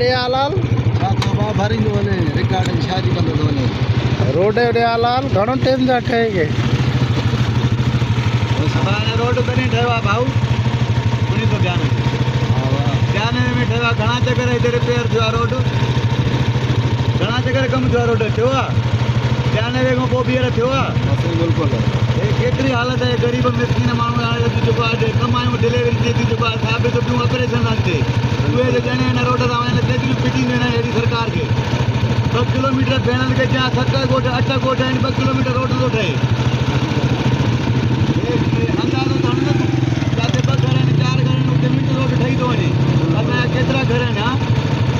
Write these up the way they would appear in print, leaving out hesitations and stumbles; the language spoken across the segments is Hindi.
ॾे हालाल छा कबा भरींदो वञे रिकॉर्डिंग शादी कंदो थो वञे रोड ॾे हालाल घणो टाइम था ठहे के सभाणे रोड कॾहिं ठहियो आहे भाऊ 1992 में ठहियो आहे घणा चकर हिते रिपेयर थियो आहे रोड घणा चकर कमु थियो आहे रोड थियो आहे 92 खां पोइ ॿीहर थियो आहे बिल्कुलु हे केतिरी हालत आहे ग़रीब मिसकिन माण्हू हाणे जेको आहे कमायूं डिलीवरी थिए थी जेको आहे साबित ॿियूं ऑपरेशन अॻिते उहे जे ॼणे हिन रोड तां वञनि केतिरियूं फिटिंग आहिनि अहिड़ी सरकार खे 2 किलोमीटर भेणनि खे जा 7 ॻोठ 8 ॻोठ आहिनि 2 किलोमीटर रोड थो ठहे अंदाज़ो त हणो जिते 2 घर आहिनि 4 घर आहिनि उते मिंट रोड ठही थो वञे असांजा केतिरा घर आहिनि हा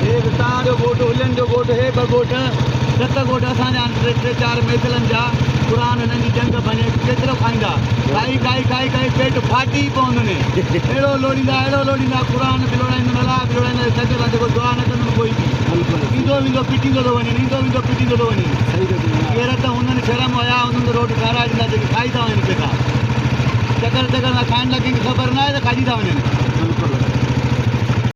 हे तव्हांजो ॻोठ हुलनि जो ॻोठ हे 2 ॻोठ 7 ॻोठ असांजा आहिनि 3-4 मैथिलनि जा पुराण हिननि जी जंग बने केतिरो खाईंदा खाई खाई खाई खाई पेट फाटी पवंदुनि अहिड़ो लोड़ींदा क़ुरान बि लोड़ाईंदा अलाह बि लोड़ाईंदा सॼो आहे जेको दुआ न कंदुनि कोई बि ईंदो वेंदो पिटींदो थो वञे ईंदो वेंदो पिटींदो थो वञे केर त हुननि शर्म हुया हुननि रोड ठाराए ॾींदा जेके खाई था वञनि पेसा चकर चकर खाइण लाइ कंहिंखे ख़बर न आहे त खाई था वञनि